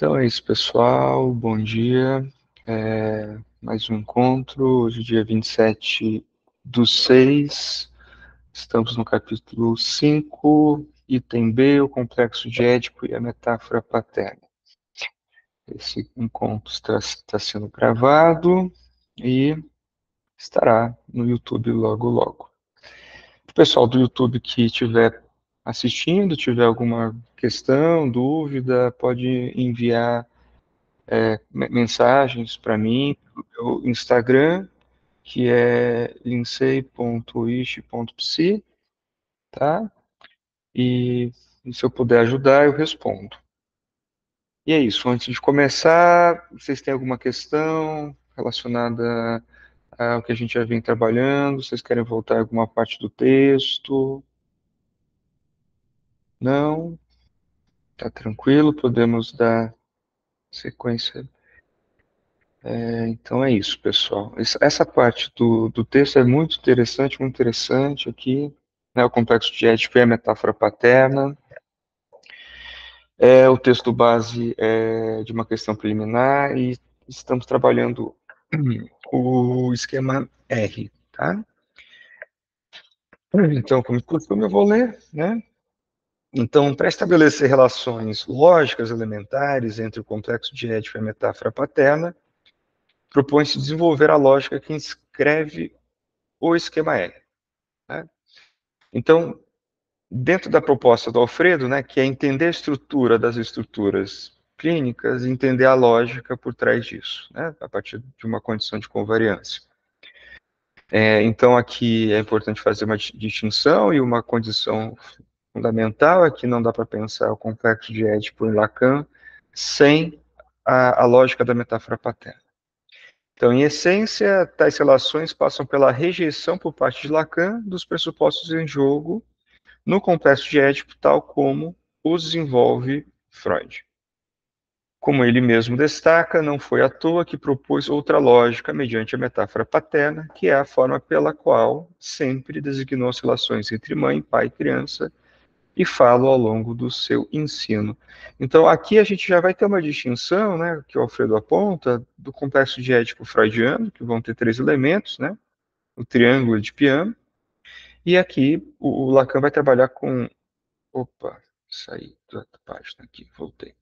Então é isso, pessoal. Bom dia. Mais um encontro. Hoje, dia 27/6. Estamos no capítulo 5, item B, o complexo de Édipo e a metáfora paterna. Esse encontro está sendo gravado e estará no YouTube logo, logo. O pessoal do YouTube que estiver assistindo, tiver alguma questão, dúvida, pode enviar mensagens para mim no Instagram, que é lincei.ishi.psi, tá? E se eu puder ajudar, eu respondo. E é isso. Antes de começar, vocês têm alguma questão relacionada ao que a gente já vem trabalhando? Vocês querem voltar a alguma parte do texto? Não? Tá tranquilo? Podemos dar sequência. Então é isso, pessoal. Essa parte do texto é muito interessante aqui, né? O complexo de Édipo e a metáfora paterna. O texto base é de uma questão preliminar e estamos trabalhando o esquema R, tá? Então, como de costume, eu vou ler, né? Então, para estabelecer relações lógicas elementares entre o complexo de Édipo e a metáfora paterna, propõe-se desenvolver a lógica que inscreve o esquema R. Né? Então, dentro da proposta do Alfredo, né, que é entender a estrutura das estruturas clínicas e entender a lógica por trás disso, né, a partir de uma condição de convariância. Então, aqui é importante fazer uma distinção e uma condição fundamental é que não dá para pensar o complexo de Édipo em Lacan sem a lógica da metáfora paterna. Então, em essência, tais relações passam pela rejeição por parte de Lacan dos pressupostos em jogo no complexo de Édipo, tal como o desenvolve Freud. Como ele mesmo destaca, não foi à toa que propôs outra lógica mediante a metáfora paterna, que é a forma pela qual sempre designou as relações entre mãe, pai e criança, e falo ao longo do seu ensino. Então, aqui a gente já vai ter uma distinção, né, que o Alfredo aponta, do complexo de Édipo freudiano, que vão ter três elementos, né, o triângulo de Peano, e aqui o Lacan vai trabalhar com. Opa, saí da página aqui, voltei.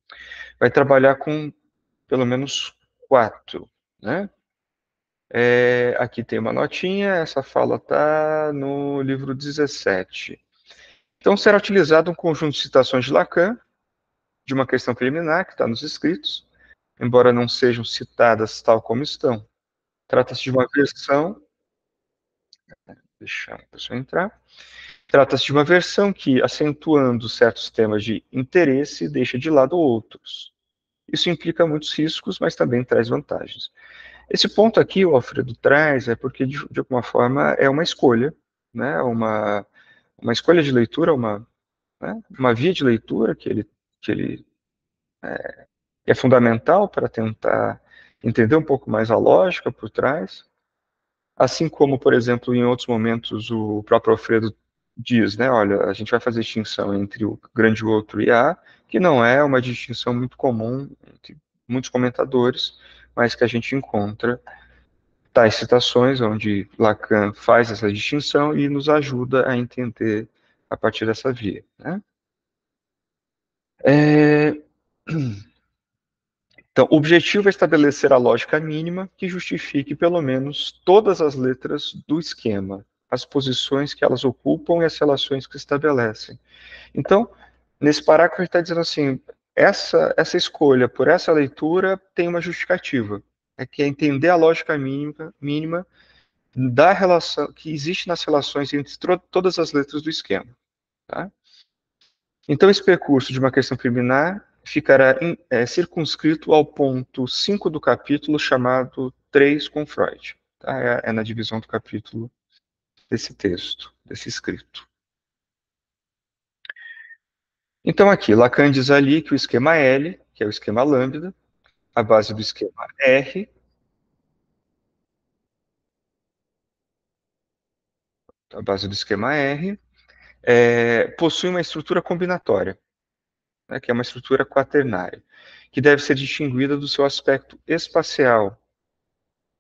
Vai trabalhar com pelo menos quatro, né? Aqui tem uma notinha, essa fala está no livro 17. Então, será utilizado um conjunto de citações de Lacan, de uma questão preliminar, que está nos escritos, embora não sejam citadas tal como estão. Trata-se de uma versão, deixa a pessoa entrar, trata-se de uma versão que, acentuando certos temas de interesse, deixa de lado outros. Isso implica muitos riscos, mas também traz vantagens. Esse ponto aqui, o Alfredo traz, é porque, de alguma forma, é uma escolha, né? Uma escolha de leitura, né? Uma via de leitura que ele é fundamental para tentar entender um pouco mais a lógica por trás, assim como, por exemplo, em outros momentos o próprio Alfredo diz, né, olha, a gente vai fazer distinção entre o grande outro e A, que não é uma distinção muito comum entre muitos comentadores, mas que a gente encontra tais citações onde Lacan faz essa distinção e nos ajuda a entender a partir dessa via, né? É... Então, o objetivo é estabelecer a lógica mínima que justifique pelo menos todas as letras do esquema, as posições que elas ocupam e as relações que estabelecem. Então, nesse parágrafo, a gente está dizendo assim, essa escolha por essa leitura tem uma justificativa, que é entender a lógica mínima da relação que existe nas relações entre todas as letras do esquema. Tá? Então, esse percurso de uma questão preliminar ficará circunscrito ao ponto 5 do capítulo, chamado 3 com Freud. Tá? É na divisão do capítulo desse texto, desse escrito. Então, aqui, Lacan diz ali que o esquema L, que é o esquema lambda, a base do esquema R, a base do esquema R, possui uma estrutura combinatória. né, que é uma estrutura quaternária, que deve ser distinguida do seu aspecto espacial.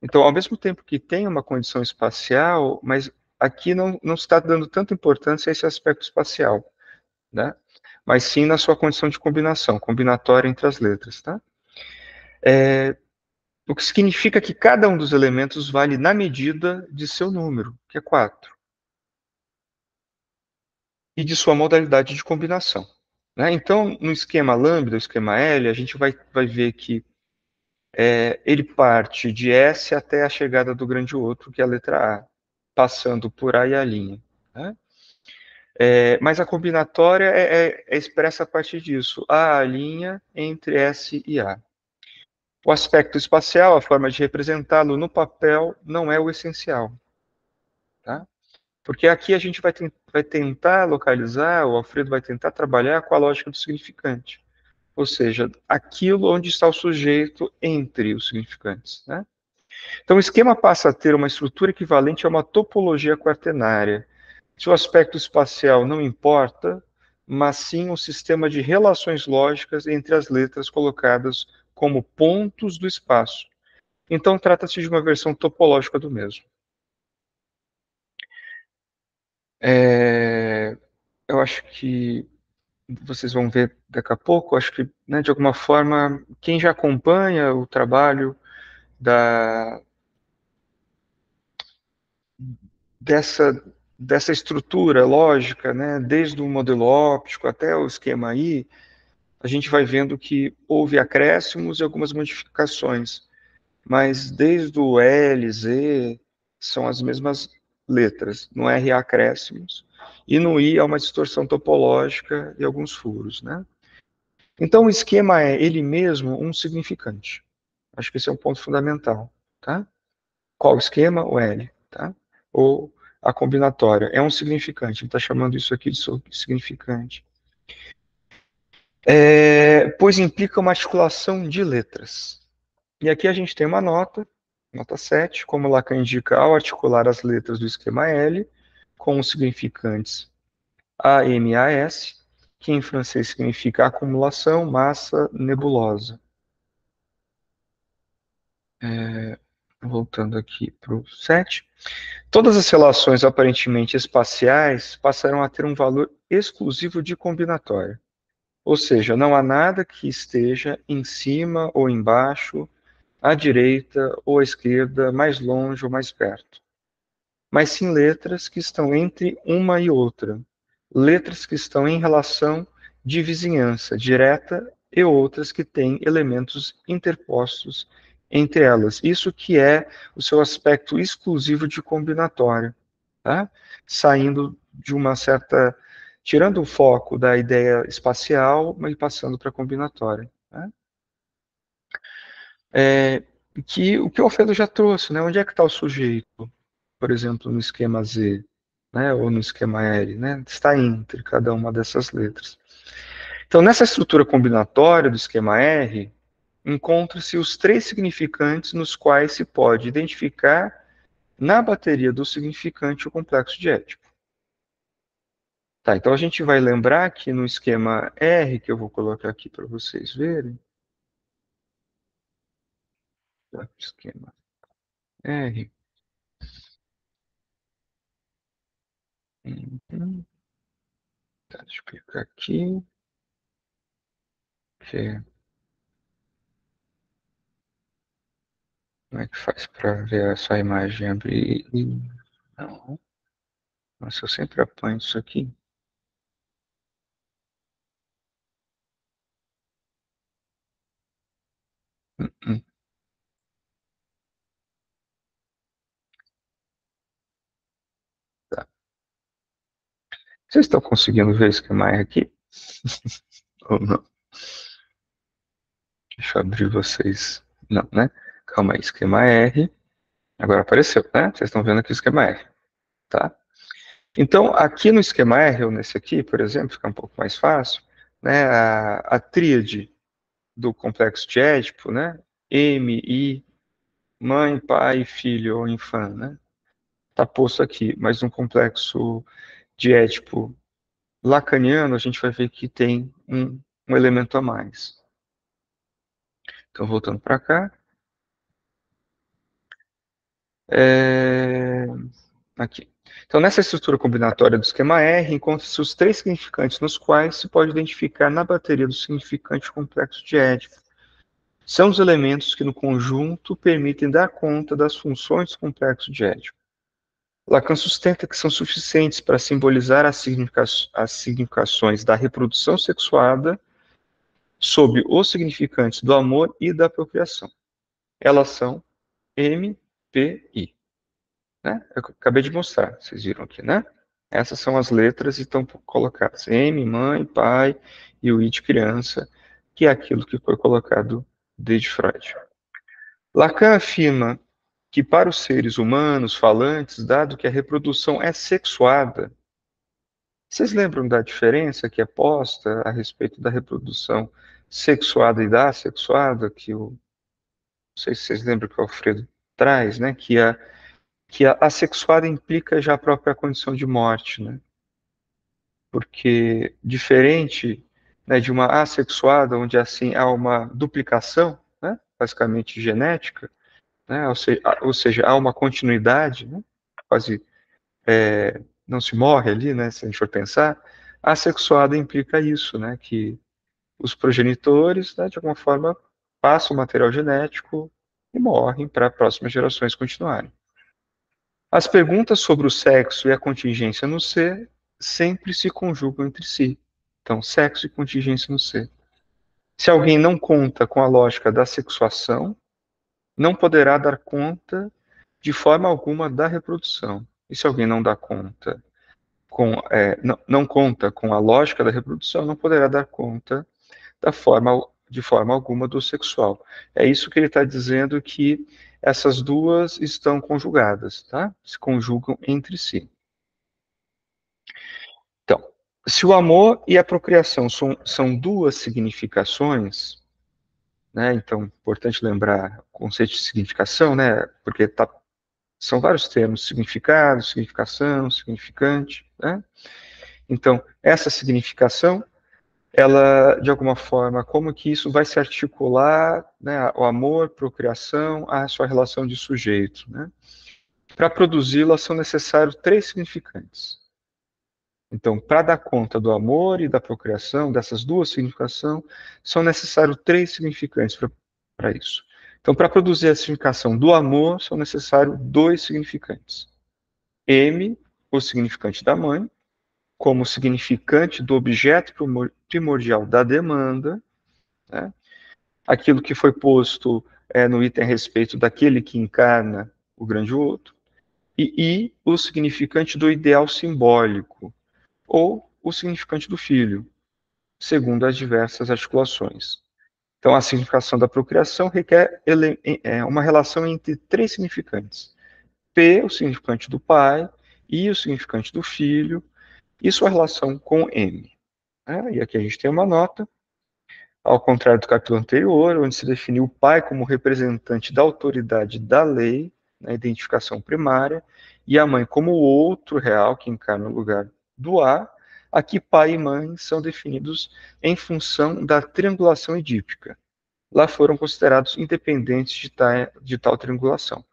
Então, ao mesmo tempo que tem uma condição espacial, mas aqui não se está dando tanta importância a esse aspecto espacial, né? Mas sim na sua condição de combinação, combinatória entre as letras, tá? O que significa que cada um dos elementos vale na medida de seu número, que é 4, e de sua modalidade de combinação, né? Então, no esquema lambda, o esquema L, a gente vai ver que ele parte de S até a chegada do grande outro, que é a letra A, passando por A e a linha, né? Mas a combinatória é expressa a partir disso, a linha entre S e A. O aspecto espacial, a forma de representá-lo no papel, não é o essencial, tá? Porque aqui a gente vai tentar localizar, o Alfredo vai tentar trabalhar com a lógica do significante. Ou seja, aquilo onde está o sujeito entre os significantes, né? Então, o esquema passa a ter uma estrutura equivalente a uma topologia quaternária. Seu aspecto espacial não importa, mas sim um sistema de relações lógicas entre as letras colocadas como pontos do espaço. Então, trata-se de uma versão topológica do mesmo. Eu acho que vocês vão ver daqui a pouco, acho que, né, de alguma forma, quem já acompanha o trabalho da, dessa, dessa estrutura lógica, né, desde o modelo óptico até o esquema I, a gente vai vendo que houve acréscimos e algumas modificações, mas desde o L, Z, são as mesmas letras, no R há acréscimos, e no I há uma distorção topológica e alguns furos, né? Então o esquema é ele mesmo um significante. Acho que esse é um ponto fundamental, tá? Qual o esquema? O L, tá? Ou a combinatória. É um significante, ele está chamando isso aqui de significante. Pois implica uma articulação de letras. E aqui a gente tem uma nota 7, como Lacan indica, ao articular as letras do esquema L com os significantes AMAS, que em francês significa acumulação, massa, nebulosa. Voltando aqui para o 7. Todas as relações aparentemente espaciais passarão a ter um valor exclusivo de combinatória. Ou seja, não há nada que esteja em cima ou embaixo, à direita ou à esquerda, mais longe ou mais perto. Mas sim letras que estão entre uma e outra. Letras que estão em relação de vizinhança direta e outras que têm elementos interpostos entre elas. Isso que é o seu aspecto exclusivo de combinatória, tá? Saindo de uma certa, tirando o foco da ideia espacial, mas passando para a combinatória, né? O que o Alfredo já trouxe, né? Onde é que está o sujeito, por exemplo, no esquema Z, né? Ou no esquema L, né? Está entre cada uma dessas letras. Então, nessa estrutura combinatória do esquema R, encontram-se os três significantes nos quais se pode identificar na bateria do significante o complexo diético. Tá, então a gente vai lembrar que no esquema R, que eu vou colocar aqui para vocês verem, tá, esquema R, tá, deixa eu clicar aqui, que, como é que faz para ver essa imagem abrir? Não, nossa, eu sempre apanho isso aqui. Hum. Tá. Vocês estão conseguindo ver o esquema R aqui? Ou não? Deixa eu abrir vocês. Não, né? Calma aí, esquema R. Agora apareceu, né? Vocês estão vendo aqui o esquema R, tá? Então, aqui no esquema R, ou nesse aqui, por exemplo, fica um pouco mais fácil, né? A tríade do complexo de Édipo, né? M, I, mãe, pai, filho ou infã, né? Está posto aqui, mas no complexo de Édipo lacaniano, a gente vai ver que tem um um elemento a mais. Então, voltando para cá. Aqui. Então, nessa estrutura combinatória do esquema R, encontram-se os três significantes nos quais se pode identificar na bateria do significante complexo de Édipo. São os elementos que, no conjunto, permitem dar conta das funções do complexo de Édipo. Lacan sustenta que são suficientes para simbolizar as significações da reprodução sexuada sob os significantes do amor e da procriação. Elas são M, P, I. Né? Eu acabei de mostrar, vocês viram aqui, né? Essas são as letras e estão colocadas. M, mãe, pai, e o I de criança, que é aquilo que foi colocado desde Freud. Lacan afirma que para os seres humanos falantes, dado que a reprodução é sexuada, vocês lembram da diferença que é posta a respeito da reprodução sexuada e da assexuada, não sei se vocês lembram que o Alfredo traz, né? Que a assexuada implica já a própria condição de morte, né? Porque diferente, né, de uma assexuada, onde assim há uma duplicação, né, basicamente genética, né, ou seja, há uma continuidade, né, quase não se morre ali, né, se a gente for pensar, a assexuada implica isso, né, que os progenitores, né, de alguma forma, passam o material genético e morrem para próximas gerações continuarem. As perguntas sobre o sexo e a contingência no ser sempre se conjugam entre si. Então, sexo e contingência no ser. Se alguém não conta com a lógica da sexuação, não poderá dar conta de forma alguma da reprodução. E se alguém não dá conta não conta com a lógica da reprodução, não poderá dar conta de forma alguma do sexual. É isso que ele está dizendo, que essas duas estão conjugadas, tá? Se conjugam entre si. Então, se o amor e a procriação são duas significações, né? Então, importante lembrar o conceito de significação, né? Porque são vários termos: significado, significação, significante, né? Então, essa significação, ela, de alguma forma, como que isso vai se articular, né, o amor, procriação, a sua relação de sujeito, né? Para produzi-la são necessários três significantes. Então, para dar conta do amor e da procriação, dessas duas significações, são necessários três significantes para isso. Então, para produzir a significação do amor, são necessários dois significantes. M, o significante da mãe, como significante do objeto primordial da demanda, né? Aquilo que foi posto no item a respeito daquele que encarna o grande outro, e I, o significante do ideal simbólico, ou o significante do filho, segundo as diversas articulações. Então, a significação da procriação requer uma relação entre três significantes. P, o significante do pai, I, o significante do filho, e sua relação com M. E aqui a gente tem uma nota, ao contrário do capítulo anterior, onde se definiu o pai como representante da autoridade da lei, na identificação primária, e a mãe como o outro real que encarna o lugar do A, aqui pai e mãe são definidos em função da triangulação edípica. Lá foram considerados independentes de tal triangulação.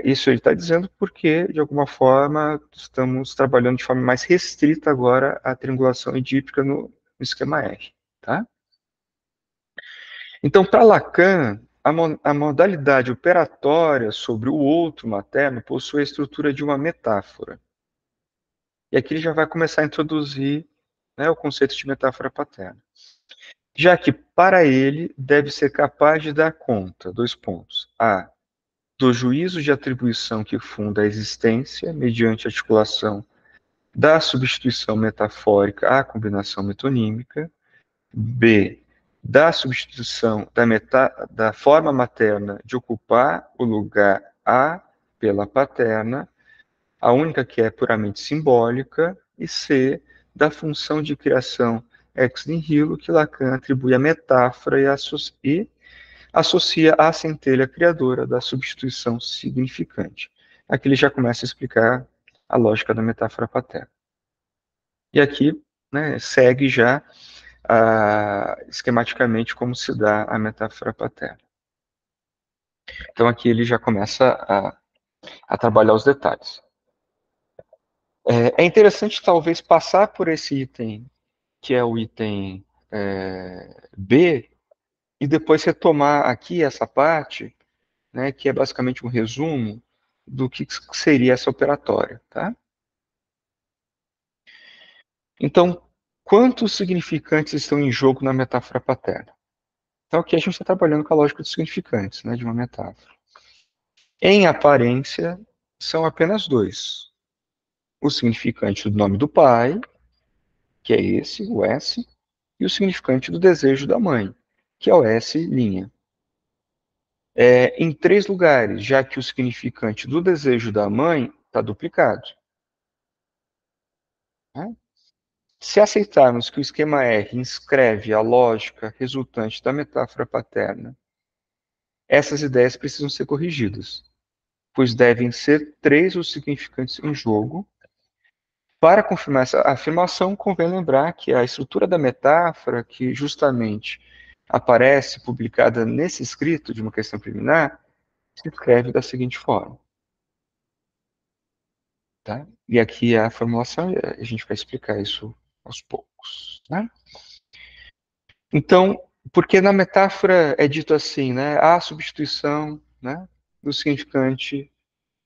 Isso ele está dizendo porque, de alguma forma, estamos trabalhando de forma mais restrita agora a triangulação edípica no esquema R. Tá? Então, para Lacan, a modalidade operatória sobre o outro materno possui a estrutura de uma metáfora. E aqui ele já vai começar a introduzir, né, o conceito de metáfora paterna. Já que, para ele, deve ser capaz de dar conta, dois pontos. A, do juízo de atribuição que funda a existência, mediante articulação da substituição metafórica à combinação metonímica. B, da substituição da forma materna de ocupar o lugar A pela paterna, a única que é puramente simbólica, e C, da função de criação ex nihilo que Lacan atribui à metáfora e associa à centelha criadora da substituição significante. Aqui ele já começa a explicar a lógica da metáfora paterna. E aqui, né, segue já esquematicamente como se dá a metáfora paterna. Então aqui ele já começa a trabalhar os detalhes. É interessante talvez passar por esse item, que é o item B, e depois retomar aqui essa parte, né, que é basicamente um resumo do que seria essa operatória. Tá? Então, quantos significantes estão em jogo na metáfora paterna? Então aqui a gente está trabalhando com a lógica dos significantes, né, de uma metáfora. Em aparência, são apenas dois. O significante do nome do pai, que é esse, o S, e o significante do desejo da mãe, que é o S'. Em três lugares, já que o significante do desejo da mãe está duplicado. Né? Se aceitarmos que o esquema R inscreve a lógica resultante da metáfora paterna, essas ideias precisam ser corrigidas, pois devem ser três os significantes em jogo. Para confirmar essa afirmação, convém lembrar que a estrutura da metáfora, que justamente aparece publicada nesse escrito de uma questão preliminar, se escreve da seguinte forma. Tá? E aqui a formulação, a gente vai explicar isso aos poucos. Né? Então, porque na metáfora é dito assim, né, a substituição, né, do significante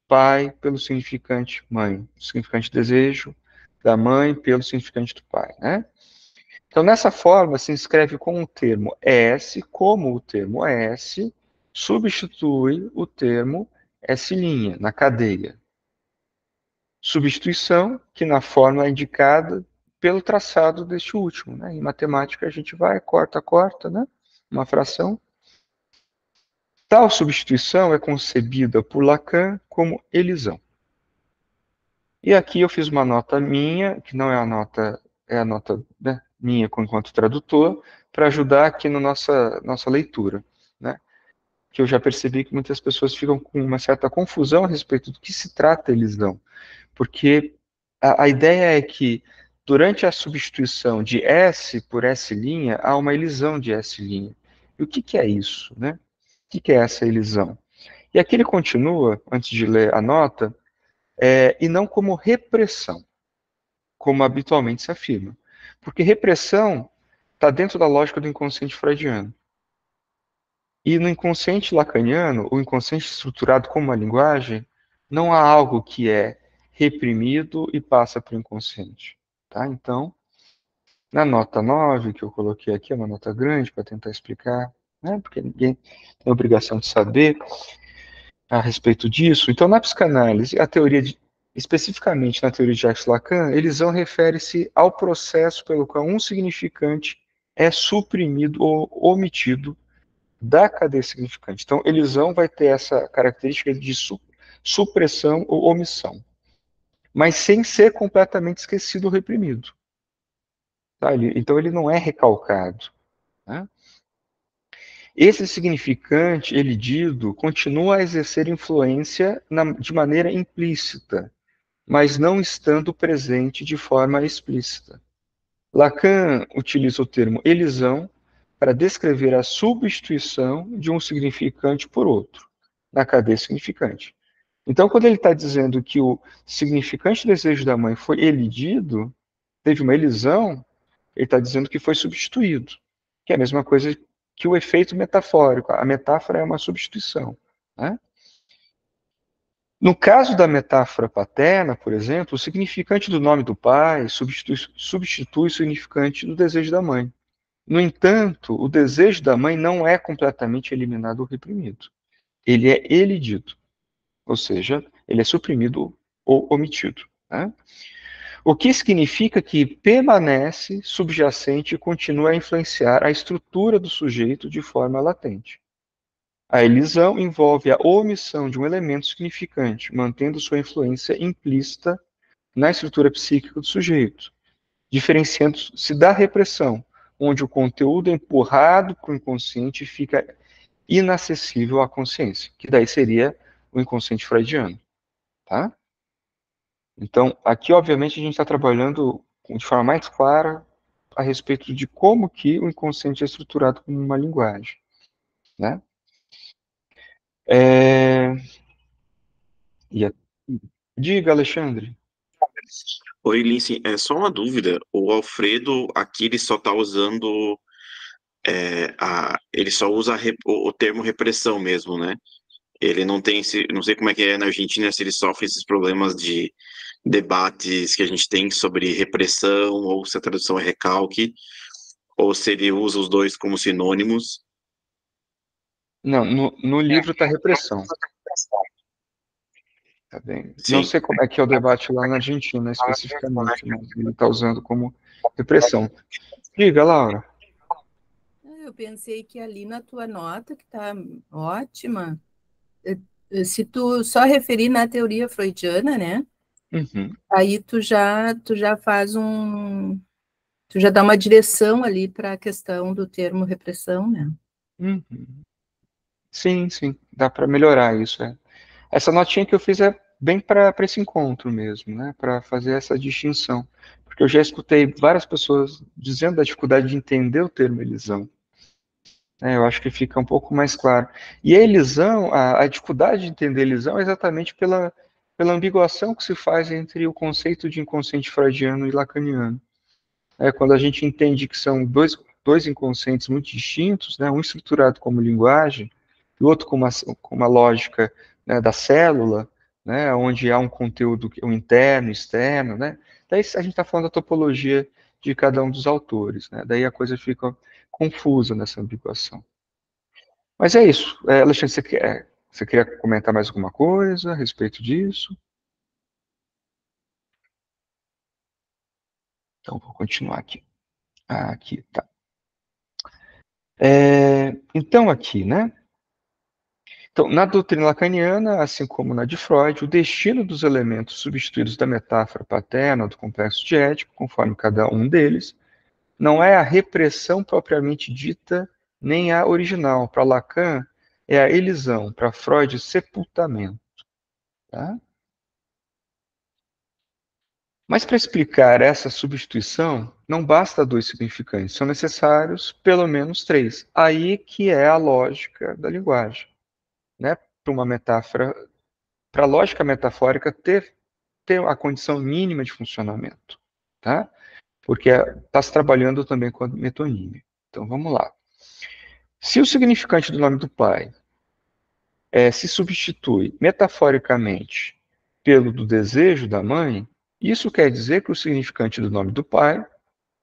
pai pelo significante mãe, o significante desejo da mãe pelo significante do pai, né? Então, nessa forma, se inscreve com o termo S, como o termo S substitui o termo S' na cadeia. Substituição, que na forma é indicada pelo traçado deste último. Né? Em matemática, a gente vai, corta, né? Uma fração. Tal substituição é concebida por Lacan como elisão. E aqui eu fiz uma nota minha, que não é a nota né, minha enquanto tradutor, para ajudar aqui na nossa leitura. Né? Que eu já percebi que muitas pessoas ficam com uma certa confusão a respeito do que se trata elisão. Porque a ideia é que durante a substituição de S por S', há uma elisão de S'. E o que é isso? Né? O que é essa elisão? E aqui ele continua, antes de ler a nota, e não como repressão, como habitualmente se afirma. Porque repressão está dentro da lógica do inconsciente freudiano. E no inconsciente lacaniano, o inconsciente estruturado como uma linguagem, não há algo que é reprimido e passa para o inconsciente. Tá? Então, na nota 9, que eu coloquei aqui, é uma nota grande para tentar explicar, né? Porque ninguém tem obrigação de saber a respeito disso. Então, na psicanálise, especificamente na teoria de Jacques Lacan, elisão refere-se ao processo pelo qual um significante é suprimido ou omitido da cadeia significante. Então, elisão vai ter essa característica de supressão ou omissão, mas sem ser completamente esquecido ou reprimido. Tá? Então, ele não é recalcado. Né? Esse significante elidido continua a exercer influência de maneira implícita, mas não estando presente de forma explícita. Lacan utiliza o termo elisão para descrever a substituição de um significante por outro, na cadeia significante. Então, quando ele está dizendo que o significante desejo da mãe foi elidido, teve uma elisão, ele está dizendo que foi substituído, que é a mesma coisa que o efeito metafórico. A metáfora é uma substituição. Né? No caso da metáfora paterna, por exemplo, o significante do nome do pai substitui o significante do desejo da mãe. No entanto, o desejo da mãe não é completamente eliminado ou reprimido. Ele é elidido, ou seja, ele é suprimido ou omitido. Né? O que significa que permanece subjacente e continua a influenciar a estrutura do sujeito de forma latente. A elisão envolve a omissão de um elemento significante, mantendo sua influência implícita na estrutura psíquica do sujeito, diferenciando-se da repressão, onde o conteúdo é empurrado para o inconsciente e fica inacessível à consciência, que daí seria o inconsciente freudiano. Tá? Então, aqui, obviamente, a gente está trabalhando de forma mais clara a respeito de como que o inconsciente é estruturado como uma linguagem, né? E a... Diga, Alexandre. Oi, Lince, é só uma dúvida. O Alfredo aqui ele só está usando ele só usa o termo repressão mesmo, né? Ele não tem esse, não sei como é que é na Argentina, se ele sofre esses problemas de debates que a gente tem sobre repressão ou se a tradução é recalque ou se ele usa os dois como sinônimos. Não, no livro está repressão, tá bem? Não Sim. sei como é que é o debate lá na Argentina, especificamente, mas ele está usando como repressão. Diga, Laura. Eu pensei que ali na tua nota, que está ótima, se tu só referir na teoria freudiana, né? Uhum. Aí tu já faz tu já dá uma direção ali para a questão do termo repressão, né? Uhum. Sim, sim, dá para melhorar isso. É. Essa notinha que eu fiz é bem para esse encontro mesmo, né? Para fazer essa distinção. Porque eu já escutei várias pessoas dizendo da dificuldade de entender o termo elisão. Eu acho que fica um pouco mais claro. E a elisão, a dificuldade de entender a elisão é exatamente pela ambiguação que se faz entre o conceito de inconsciente freudiano e lacaniano. Quando a gente entende que são dois inconscientes muito distintos, né, um estruturado como linguagem e o outro como a lógica, né, da célula, né, onde há um conteúdo um interno, externo, né, daí a gente está falando da topologia de cada um dos autores, né, daí a coisa fica confusa nessa ambiguação. Mas é isso. Alexandre, você queria comentar mais alguma coisa a respeito disso? Então, vou continuar aqui. Aqui, tá. Então, aqui, né? Então, na doutrina lacaniana, assim como na de Freud, o destino dos elementos substituídos da metáfora paterna do complexo de Édipo, conforme cada um deles, não é a repressão propriamente dita, nem a original. Para Lacan, é a elisão. Para Freud, sepultamento. Tá? Mas para explicar essa substituição, não basta dois significantes, são necessários pelo menos três. Aí que é a lógica da linguagem, né? Para uma metáfora, para a lógica metafórica ter a condição mínima de funcionamento, tá? Porque está se trabalhando também com a metonímia. Então vamos lá. Se o significante do nome do pai se substitui metaforicamente pelo do desejo da mãe, isso quer dizer que o significante do nome do pai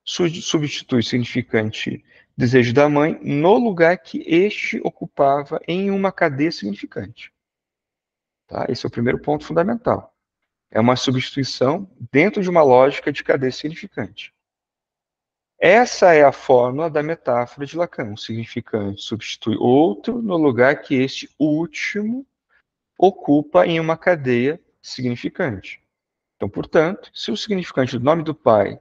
substitui o significante desejo da mãe no lugar que este ocupava em uma cadeia significante. Tá? Esse é o primeiro ponto fundamental. É uma substituição dentro de uma lógica de cadeia significante. Essa é a fórmula da metáfora de Lacan. O significante substitui outro no lugar que este último ocupa em uma cadeia significante. Então, portanto, se o significante do nome do pai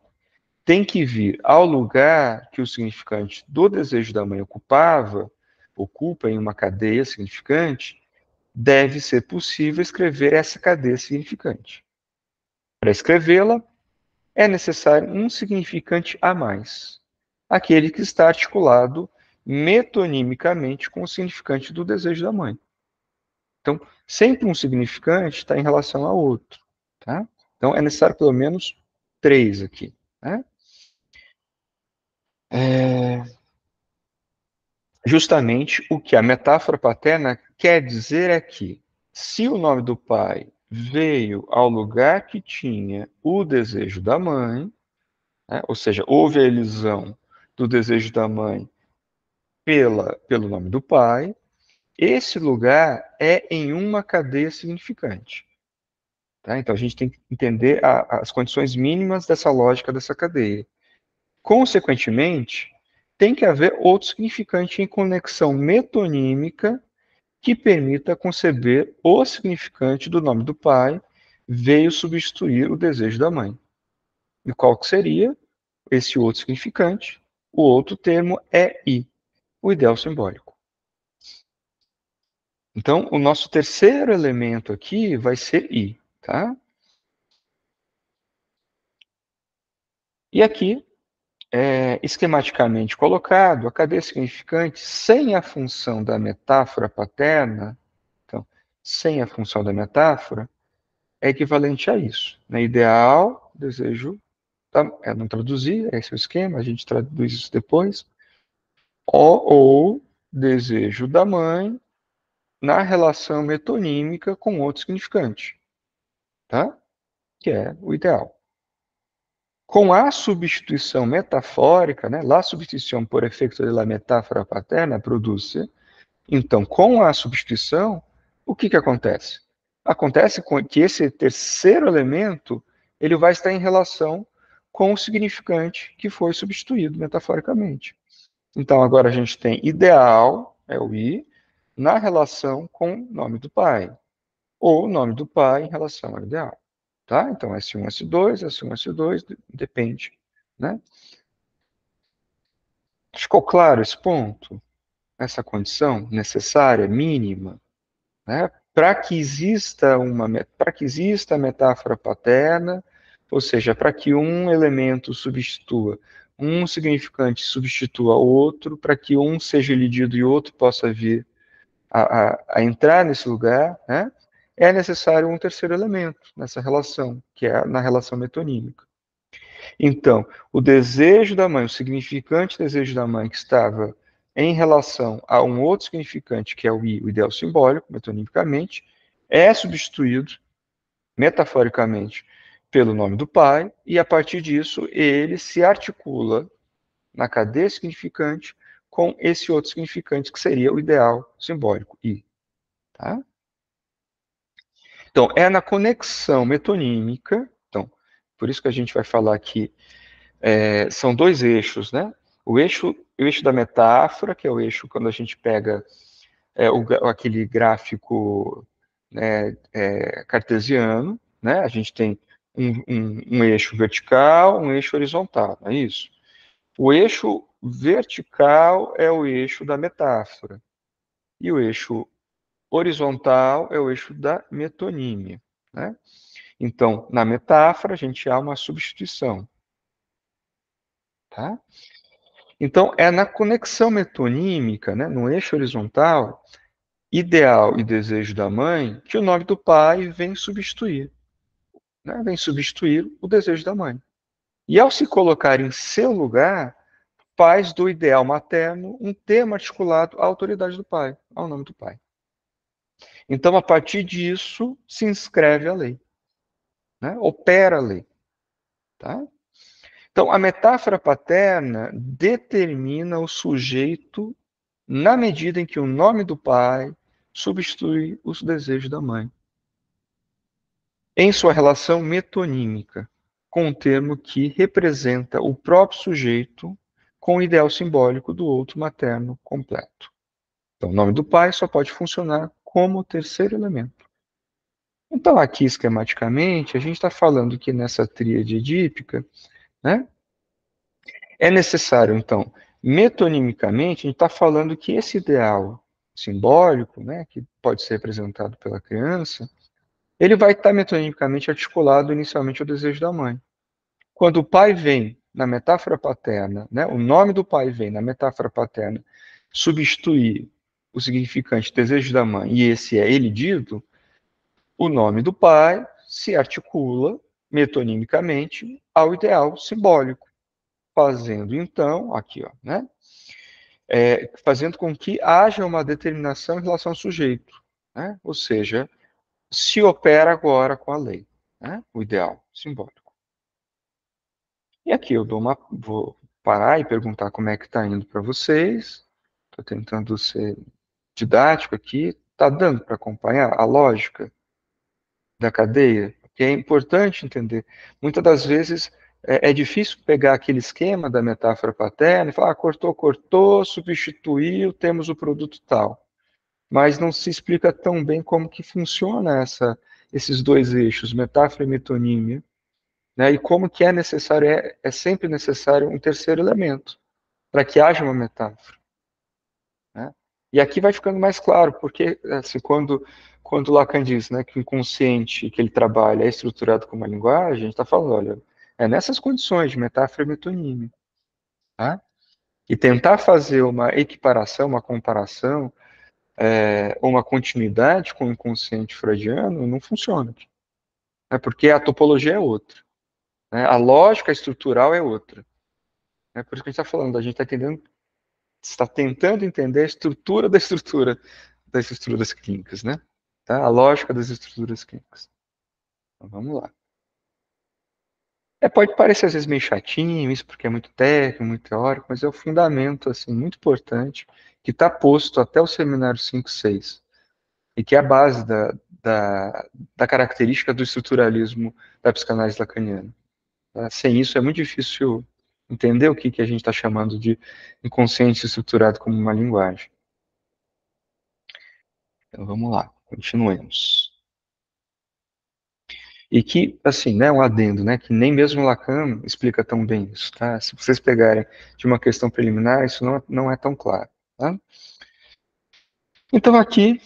tem que vir ao lugar que o significante do desejo da mãe ocupa em uma cadeia significante, deve ser possível escrever essa cadeia significante. Para escrevê-la, é necessário um significante a mais, aquele que está articulado metonimicamente com o significante do desejo da mãe. Então, sempre um significante está em relação ao outro. Tá? Então, é necessário pelo menos três aqui. Né? Justamente o que a metáfora paterna quer dizer é que, se o nome do pai veio ao lugar que tinha o desejo da mãe, né, ou seja, houve a elisão do desejo da mãe pelo nome do pai, esse lugar é em uma cadeia significante. Tá? Então a gente tem que entender as condições mínimas dessa lógica dessa cadeia. Consequentemente, tem que haver outro significante em conexão metonímica que permita conceber o significante do nome do pai veio substituir o desejo da mãe. E qual que seria esse outro significante? O outro termo é I, o ideal simbólico. Então, o nosso terceiro elemento aqui vai ser I, tá? E aqui esquematicamente colocado, a cadeia significante sem a função da metáfora paterna, então, sem a função da metáfora, é equivalente a isso. Né? Ideal, desejo, não traduzir, esse é o esquema, a gente traduz isso depois, ou desejo da mãe na relação metonímica com outro significante, tá? Que é o ideal. Com a substituição metafórica, né, la substituição por efeito da metáfora paterna produz-se, então, com a substituição, o que acontece? Acontece que esse terceiro elemento ele vai estar em relação com o significante que foi substituído metaforicamente. Então, agora a gente tem ideal, é o I, na relação com o nome do pai, ou o nome do pai em relação ao ideal. Tá? Então, S1, S2, S1, S2, depende. Né? Ficou claro esse ponto? Essa condição necessária, mínima, né? Para que exista a metáfora paterna, ou seja, para que um elemento substitua, um significante substitua outro, para que um seja lidido e outro possa vir a entrar nesse lugar, né? É necessário um terceiro elemento nessa relação, que é na relação metonímica. Então, o desejo da mãe, o significante desejo da mãe que estava em relação a um outro significante, que é o I, o ideal simbólico, metonimicamente, é substituído, metaforicamente, pelo nome do pai, e a partir disso ele se articula na cadeia significante com esse outro significante, que seria o ideal simbólico, I. Tá? Então, é na conexão metonímica, então, por isso que a gente vai falar aqui são dois eixos, né? O eixo da metáfora, que é o eixo quando a gente pega aquele gráfico, né, cartesiano, né? A gente tem um eixo vertical, um eixo horizontal, não é isso? O eixo vertical é o eixo da metáfora, e o eixo horizontal é o eixo da metonímia, né? Então, na metáfora, a gente há uma substituição, tá? Então, é na conexão metonímica, né, no eixo horizontal, ideal e desejo da mãe, que o nome do pai vem substituir. Né, vem substituir o desejo da mãe. E ao se colocar em seu lugar, faz do ideal materno um termo articulado à autoridade do pai, ao nome do pai. Então, a partir disso, se inscreve a lei. Né, opera a lei. Tá? Então, a metáfora paterna determina o sujeito na medida em que o nome do pai substitui os desejos da mãe, em sua relação metonímica, com um termo que representa o próprio sujeito com o ideal simbólico do outro materno completo. Então, o nome do pai só pode funcionar como terceiro elemento. Então, aqui, esquematicamente, a gente está falando que nessa tríade edípica, né, é necessário, então, metonimicamente, a gente está falando que esse ideal simbólico, né, que pode ser representado pela criança, ele vai estar metonimicamente articulado inicialmente ao desejo da mãe. Quando o pai vem na metáfora paterna, né, o nome do pai vem na metáfora paterna, substituir o significante desejo da mãe, e esse é ele dito, o nome do pai se articula metonimicamente ao ideal simbólico, fazendo então, aqui, ó, né, fazendo com que haja uma determinação em relação ao sujeito, né, ou seja, se opera agora com a lei, né, o ideal simbólico. E aqui eu vou parar e perguntar como é que está indo para vocês. Estou tentando ser didático aqui. Está dando para acompanhar a lógica da cadeia? Que é importante entender. Muitas das vezes é difícil pegar aquele esquema da metáfora paterna e falar, cortou, substituiu, temos o produto tal. Mas não se explica tão bem como que funciona esses dois eixos, metáfora e metonímia. Né, e como que é necessário, é sempre necessário um terceiro elemento, para que haja uma metáfora. Né? E aqui vai ficando mais claro, porque assim, quando Lacan diz, né, que o inconsciente que ele trabalha é estruturado como uma linguagem, a gente está falando, olha, é nessas condições de metáfora e metonímia. tá? E tentar fazer uma equiparação, uma comparação, ou uma continuidade com o inconsciente freudiano não funciona. Né? Porque a topologia é outra. Né? A lógica estrutural é outra. É por isso que a gente está falando, a gente está tentando entender a estrutura das estruturas clínicas, né? Tá? A lógica das estruturas clínicas. Então, vamos lá. Pode parecer às vezes meio chatinho isso, porque é muito técnico, muito teórico, mas é o fundamento assim, muito importante, que está posto até o seminário 5, 6, e que é a base da característica do estruturalismo da psicanálise lacaniana. Tá? Sem isso é muito difícil entender o que a gente está chamando de inconsciente estruturado como uma linguagem. Então vamos lá, continuemos. E que, assim, né, um adendo, né, que nem mesmo Lacan explica tão bem isso, tá? Se vocês pegarem de uma questão preliminar, isso não é tão claro, tá? Então aqui,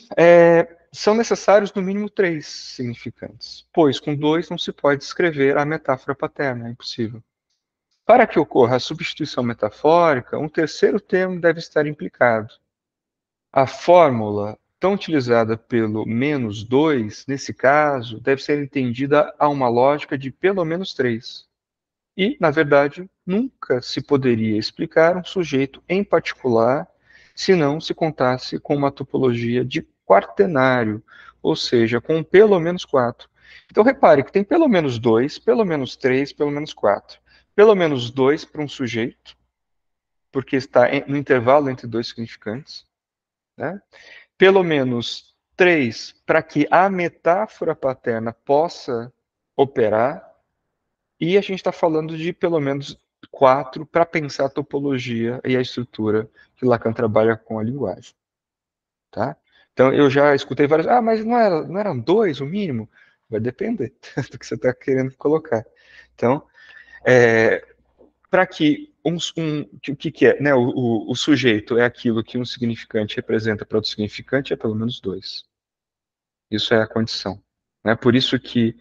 são necessários no mínimo 3 significantes, pois com 2 não se pode descrever a metáfora paterna, é impossível. Para que ocorra a substituição metafórica, um terceiro termo deve estar implicado. A fórmula tão utilizada pelo -2, nesse caso, deve ser entendida a uma lógica de pelo menos 3. E, na verdade, nunca se poderia explicar um sujeito em particular se não se contasse com uma topologia de quaternário, ou seja, com pelo menos 4. Então, repare que tem pelo menos 2, pelo menos 3, pelo menos 4. Pelo menos 2 para um sujeito, porque está no intervalo entre dois significantes, né? Pelo menos 3 para que a metáfora paterna possa operar, e a gente está falando de pelo menos 4 para pensar a topologia e a estrutura que Lacan trabalha com a linguagem. Tá? Então, eu já escutei várias... mas não eram 2 o mínimo? Vai depender do que você está querendo colocar. Então, para que o que é? Né? O sujeito é aquilo que um significante representa para outro significante, é pelo menos 2. Isso é a condição. Né? Por isso que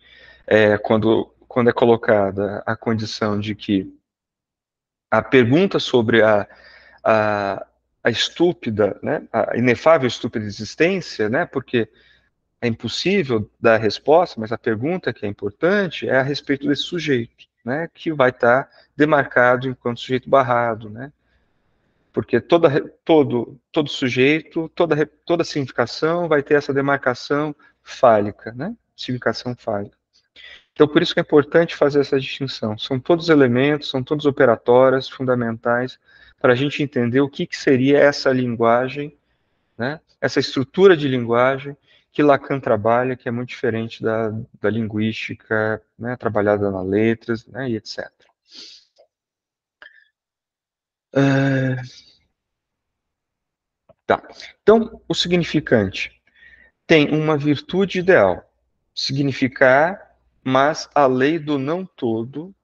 quando é colocada a condição de que a pergunta sobre a estúpida, né, a inefável estúpida existência, né, porque é impossível dar a resposta, mas a pergunta que é importante é a respeito desse sujeito, né, que vai estar demarcado enquanto sujeito barrado, né, porque todo sujeito, toda significação vai ter essa demarcação fálica, né, significação fálica. Então, por isso que é importante fazer essa distinção. São todos elementos, são todos operatórias fundamentais para a gente entender o que seria essa linguagem, né? Essa estrutura de linguagem que Lacan trabalha, que é muito diferente da linguística, né? Trabalhada nas letras, né? E etc. Tá. Então, o significante tem uma virtude ideal, significar, mas a lei do não todo,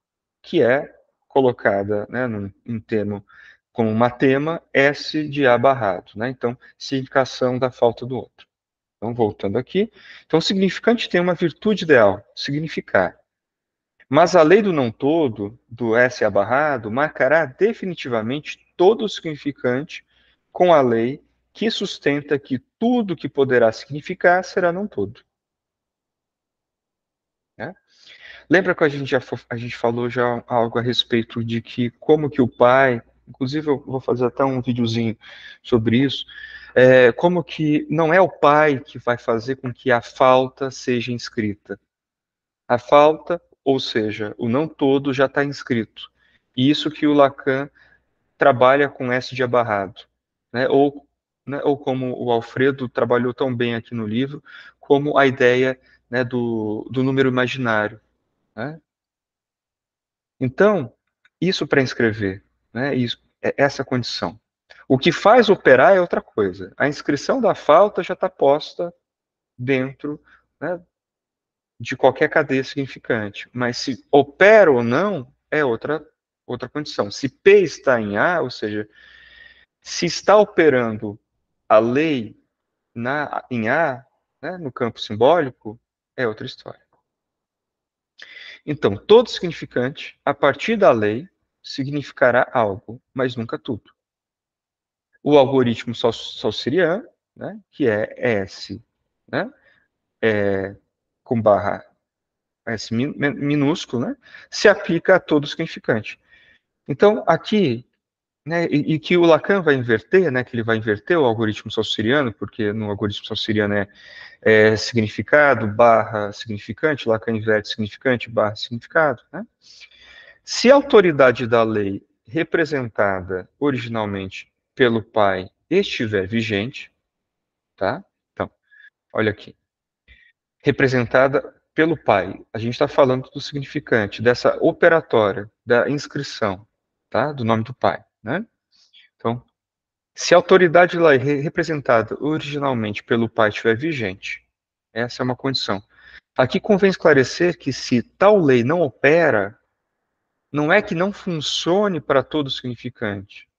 que é colocada, né, em termo como uma tema S de A barrado, né? Então, significação da falta do outro. Então, voltando aqui. Então, o significante tem uma virtude ideal, significar. Mas a lei do não todo, do S abarrado, marcará definitivamente todo o significante com a lei que sustenta que tudo que poderá significar será não todo. Né? Lembra que a gente falou já algo a respeito de que como que o pai, inclusive eu vou fazer até um videozinho sobre isso, como que não é o pai que vai fazer com que a falta seja inscrita. A falta, ou seja, o não todo já está inscrito. E isso que o Lacan trabalha com S de abarrado. Né? Ou como o Alfredo trabalhou tão bem aqui no livro, como a ideia, né, do número imaginário. Né? Então, isso para inscrever, né, essa condição. O que faz operar é outra coisa. A inscrição da falta já está posta dentro, né, de qualquer cadeia significante. Mas se opera ou não, é outra condição. Se P está em A, ou seja, se está operando a lei em A, né, no campo simbólico, é outra história. Então, todo significante, a partir da lei, significará algo, mas nunca tudo. O algoritmo Saussurian, né, que é S, né, com barra S minúsculo, né, se aplica a todo significante. Então, aqui, né, e que o Lacan vai inverter, né, que ele vai inverter o algoritmo saussuriano, porque no algoritmo saussuriano é significado barra significante, Lacan inverte significante barra significado, né? Se a autoridade da lei representada originalmente pelo pai estiver vigente, tá? Então, olha aqui. Representada pelo pai. A gente está falando do significante, dessa operatória, da inscrição, tá? Do nome do pai, né? Então, se a autoridade da lei representada originalmente pelo pai estiver vigente, essa é uma condição. Aqui convém esclarecer que se tal lei não opera, não é que não funcione para todo significante,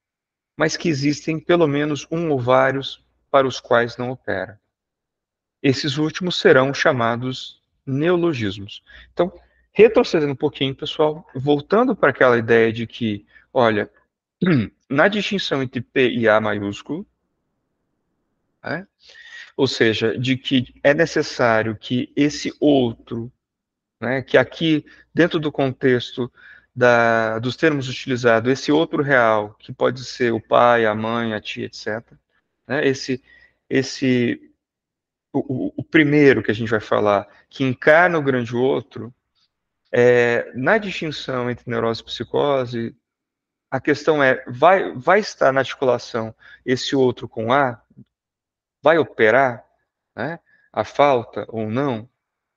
mas que existem pelo menos um ou vários para os quais não opera. Esses últimos serão chamados neologismos. Então, retrocedendo um pouquinho, pessoal, voltando para aquela ideia de que, olha, na distinção entre P e A maiúsculo, né, ou seja, de que é necessário que esse outro, né, que aqui, dentro do contexto dos termos utilizados, esse outro real, que pode ser o pai, a mãe, a tia, etc., né, o primeiro que a gente vai falar, que encarna o grande outro, na distinção entre neurose e psicose, a questão é, vai estar na articulação esse outro com A? Vai operar, né, a falta ou não?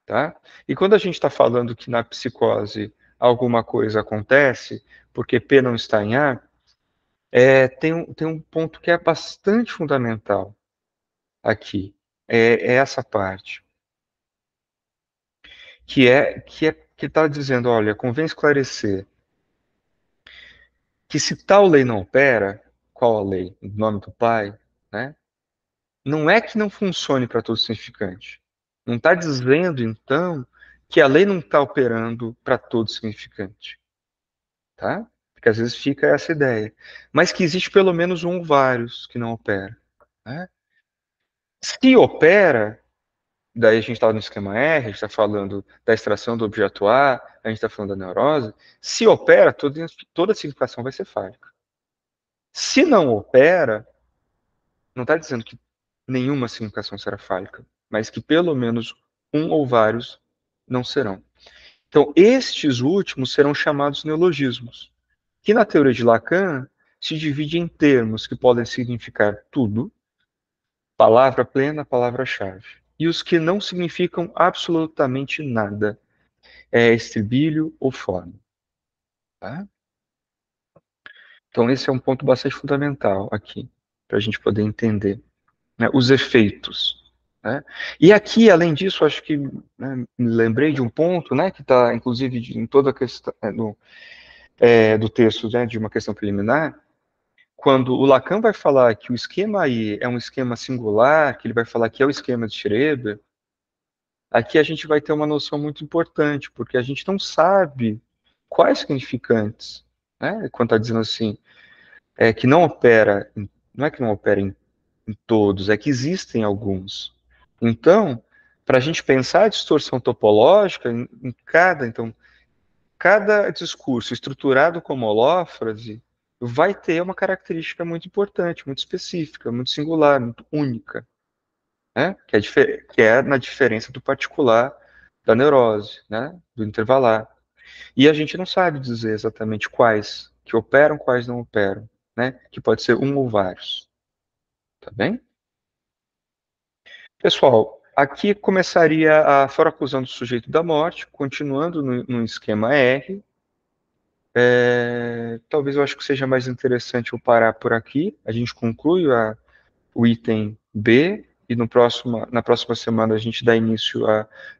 Tá? E quando a gente está falando que na psicose alguma coisa acontece, porque P não está em A, tem um ponto que é bastante fundamental aqui. É essa parte. Que está dizendo, olha, convém esclarecer que se tal lei não opera, qual a lei? Em nome do pai, né? Não é que não funcione para todo significante. Não está dizendo, então, que a lei não está operando para todo significante. Tá? Porque às vezes fica essa ideia. Mas que existe pelo menos um ou vários que não opera. Né? Se opera, daí a gente está no esquema R, a gente está falando da extração do objeto A, a gente está falando da neurose. Se opera, toda significação vai ser fálica. Se não opera, não está dizendo que nenhuma significação será fálica, mas que pelo menos um ou vários não serão. Então, estes últimos serão chamados neologismos, que na teoria de Lacan se divide em termos que podem significar tudo, palavra plena, palavra-chave, e os que não significam absolutamente nada, estribilho ou forma. Tá? Então, esse é um ponto bastante fundamental aqui, para a gente poder entender, né, os efeitos. Né? E aqui, além disso, acho que, né, me lembrei de um ponto, né, que está, inclusive, em toda a questão do texto, né, de uma questão preliminar, quando o Lacan vai falar que o esquema aí é um esquema singular, que ele vai falar que é o esquema de Schreber, aqui a gente vai ter uma noção muito importante, porque a gente não sabe quais significantes, né, quando está dizendo assim, que não opera, não é que não opera em todos, é que existem alguns. Então, para a gente pensar a distorção topológica, então, cada discurso estruturado como holófrase vai ter uma característica muito importante, muito específica, muito singular, muito única, né? Que é na diferença do particular da neurose, né? Do intervalar. E a gente não sabe dizer exatamente quais que operam, quais não operam, né? Que pode ser um ou vários. Tá bem? Pessoal, aqui começaria a foracusão do sujeito da morte, continuando no esquema R. Talvez eu acho que seja mais interessante eu parar por aqui. A gente conclui o item B e na próxima semana a gente dá início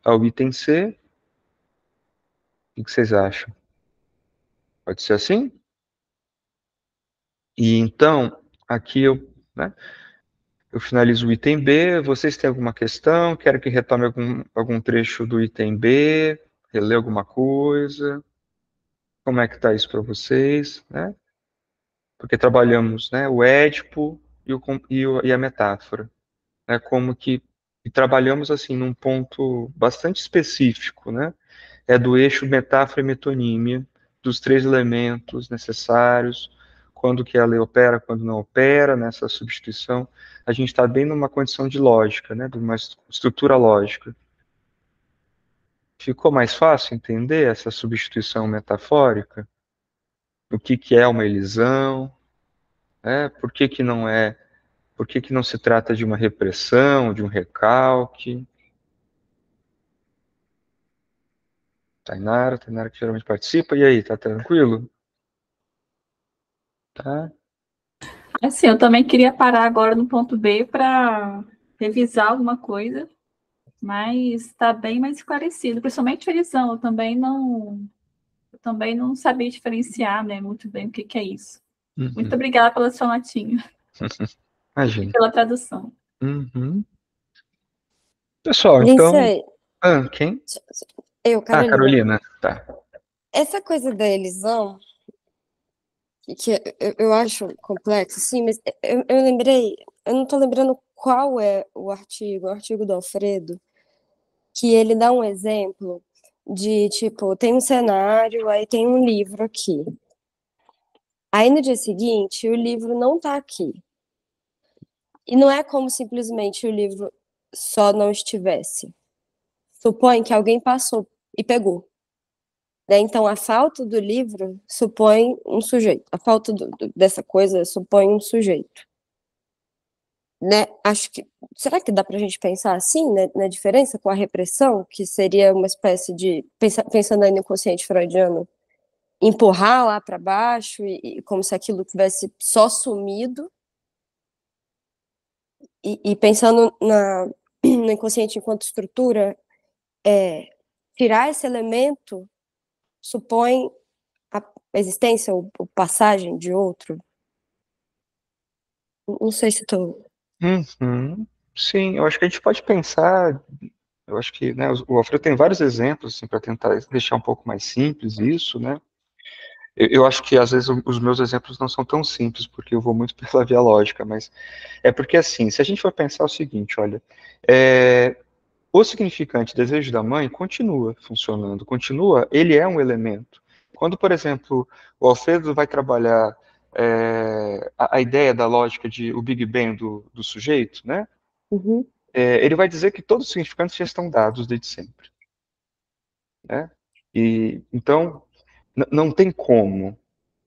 ao item C. O que vocês acham? Pode ser assim? E então, aqui né, eu finalizo o item B. Vocês têm alguma questão? Querem que retome algum trecho do item B? Reler alguma coisa? Como é que está isso para vocês, né? Porque trabalhamos, né, o Édipo e a metáfora, né? Como que e trabalhamos assim num ponto bastante específico, né? É do eixo metáfora e metonímia, dos três elementos necessários, quando que a lei opera, quando não opera, nessa substituição. A gente está bem numa condição de lógica, né? De uma estrutura lógica. Ficou mais fácil entender essa substituição metafórica? O que que é uma elisão? Né? Por que que não é? Por que que não se trata de uma repressão, de um recalque? Tainara que geralmente participa. E aí, tá tranquilo? Tá? Assim, eu também queria parar agora no ponto B para revisar alguma coisa, mas está bem mais esclarecido, principalmente a elisão. Eu também não sabia diferenciar, né, muito bem o que que é isso. Muito obrigada pela sua notinha e Imagina. pela tradução. Uhum. Pessoal, então. Lindsay, Quem? eu, Carolina. Carolina. Tá. Essa coisa da elisão, que eu acho complexo, sim, mas eu lembrei, eu não tô lembrando qual é o artigo do Alfredo, que ele dá um exemplo de, tipo, tem um cenário, aí tem um livro aqui. Aí no dia seguinte, o livro não tá aqui. E não é como simplesmente o livro só não estivesse. Supõe que alguém passou e pegou. Né? Então, a falta do livro supõe um sujeito. A falta dessa coisa supõe um sujeito. Né? Acho que. Será que dá para a gente pensar assim, né, na diferença com a repressão, que seria uma espécie de. Pensando aí no inconsciente freudiano, empurrar lá para baixo, e como se aquilo tivesse só sumido. E pensando no inconsciente enquanto estrutura, tirar esse elemento supõe a existência ou passagem de outro. Não sei se estou. Uhum. Sim, eu acho que a gente pode pensar. Eu acho que, né, o Alfredo tem vários exemplos assim, para tentar deixar um pouco mais simples isso, né? Eu acho que às vezes os meus exemplos não são tão simples, porque eu vou muito pela via lógica, mas é porque assim, se a gente for pensar o seguinte, olha, o significante desejo da mãe continua funcionando, continua, ele é um elemento. Quando, por exemplo, o Alfredo vai trabalhar a ideia da lógica de o Big Bang do sujeito, né? Uhum. Ele vai dizer que todos os significantes já estão dados desde sempre. Né? E, então, não tem como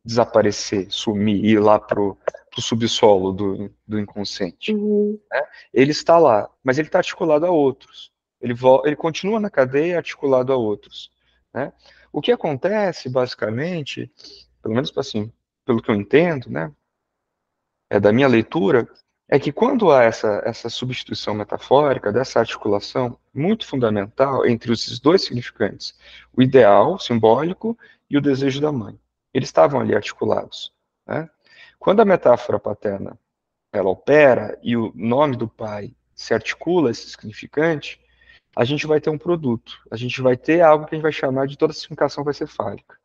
desaparecer, sumir, ir lá para o subsolo do inconsciente. Uhum. Né? Ele está lá, mas ele está articulado a outros. Ele continua na cadeia articulado a outros. Né? O que acontece, basicamente, pelo menos assim, pelo que eu entendo, né, da minha leitura, é que quando há essa substituição metafórica, dessa articulação muito fundamental entre esses dois significantes, o ideal simbólico e o desejo da mãe, eles estavam ali articulados. Né? Quando a metáfora paterna ela opera e o nome do pai se articula esse significante, a gente vai ter um produto, a gente vai ter algo que a gente vai chamar de toda significação vai ser fálica.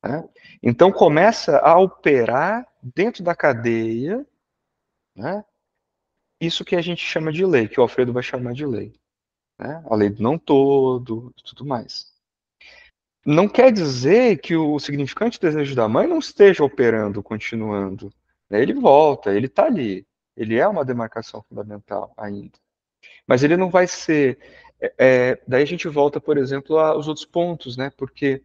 Né? Então começa a operar dentro da cadeia, né, isso que a gente chama de lei, que o Alfredo vai chamar de lei. Né? A lei do não todo e tudo mais. Não quer dizer que o significante desejo da mãe não esteja operando, continuando. Né? Ele volta, ele está ali. Ele é uma demarcação fundamental ainda. Mas ele não vai ser. Daí a gente volta, por exemplo, aos outros pontos, né? Porque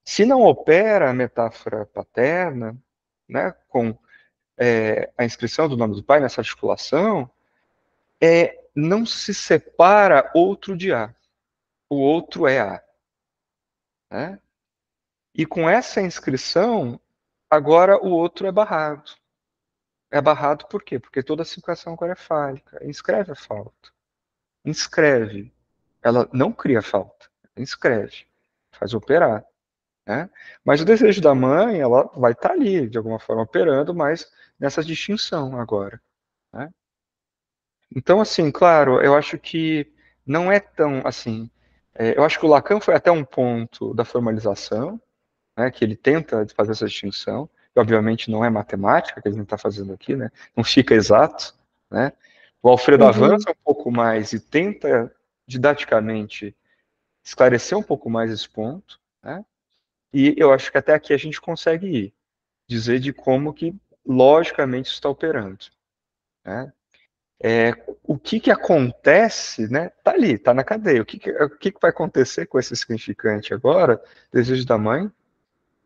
se não opera a metáfora paterna, né, com a inscrição do nome do pai nessa articulação, não se separa outro de A. O outro é A. Né? E com essa inscrição, agora o outro é barrado. É barrado por quê? Porque toda a significação agora é fálica. Inscreve a falta. Inscreve. Ela não cria falta. Inscreve. Faz operar. Né? Mas o desejo da mãe, ela vai estar ali, de alguma forma, operando, mas nessa distinção agora. Né? Então, assim, claro, eu acho que não é tão assim. Eu acho que o Lacan foi até um ponto da formalização, né, que ele tenta fazer essa distinção, que obviamente não é matemática que a gente está fazendo aqui, né, não fica exato, né. O Alfredo avança um pouco mais e tenta didaticamente esclarecer um pouco mais esse ponto, né, e eu acho que até aqui a gente consegue ir, dizer de como que logicamente isso está operando, né. O que acontece, né, tá ali, tá na cadeia. O que vai acontecer com esse significante agora? Desejo da mãe,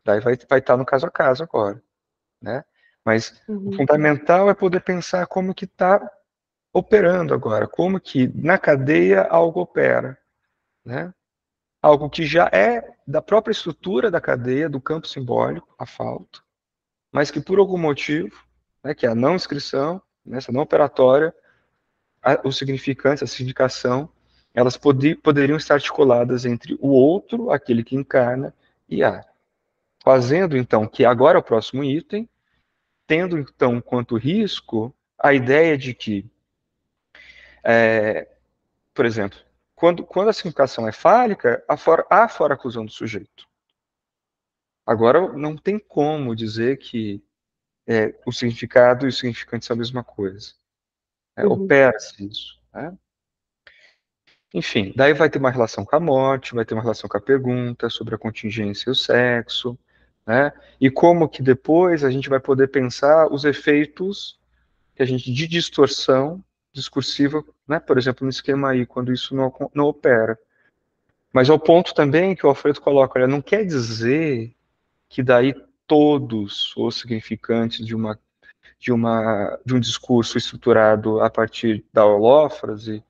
daí vai estar no caso a caso agora, né? Mas o fundamental é poder pensar como que está operando agora, como que na cadeia algo opera, né? Algo que já é da própria estrutura da cadeia, do campo simbólico, a falta, mas que por algum motivo, né, que é a não inscrição, né, essa não operatória, os significantes, a significação, elas poderiam estar articuladas entre o outro, aquele que encarna, e a. Fazendo, então, que agora é o próximo item, tendo, então, quanto risco, a ideia de que, por exemplo, quando a significação é fálica, há fora-acusão do sujeito. Agora, não tem como dizer que o significado e o significante são a mesma coisa. Opera-se isso, né? Enfim, daí vai ter uma relação com a morte, vai ter uma relação com a pergunta sobre a contingência e o sexo, né? E como que depois a gente vai poder pensar os efeitos que a gente de distorção discursiva, né? Por exemplo, no esquema aí, quando isso não opera. Mas ao ponto também que o Alfredo coloca, olha, não quer dizer que daí todos os significantes de um discurso estruturado a partir da holófrase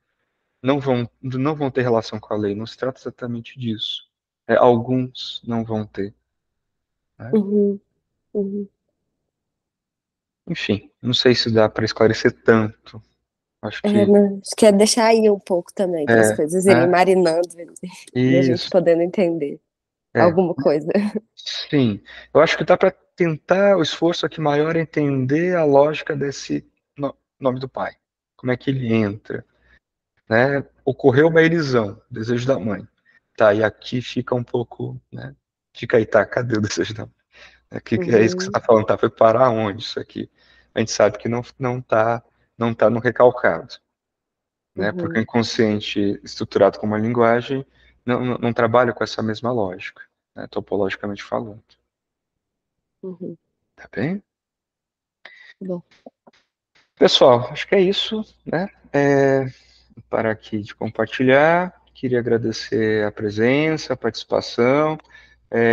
não vão ter relação com a lei. Não se trata exatamente disso. Alguns não vão ter. Né? Enfim, não sei se dá para esclarecer tanto. Acho que Mas quer deixar aí um pouco também, para as coisas irem marinando e a gente isso. podendo entender alguma coisa. Sim, eu acho que dá para tentar o esforço aqui maior é entender a lógica desse nome do pai. Como é que ele entra? Né? Ocorreu uma elisão, desejo da mãe. Tá, e aqui fica um pouco, né? Fica aí, tá, cadê o desejo da mãe? É isso que você está falando, tá? Foi parar onde isso aqui? A gente sabe que não tá no recalcado, né? Porque o inconsciente estruturado como uma linguagem não trabalha com essa mesma lógica, né? Topologicamente falando. Tá bem? Bom. Pessoal, acho que é isso, né? Para aqui de compartilhar, queria agradecer a presença, a participação,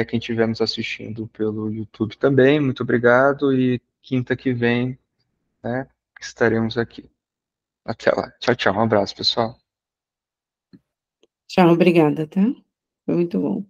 quem estiver nos assistindo pelo YouTube também, muito obrigado, e quinta que vem, né, estaremos aqui. Até lá. Tchau, tchau. Um abraço, pessoal. Tchau, obrigada, tá? Foi muito bom.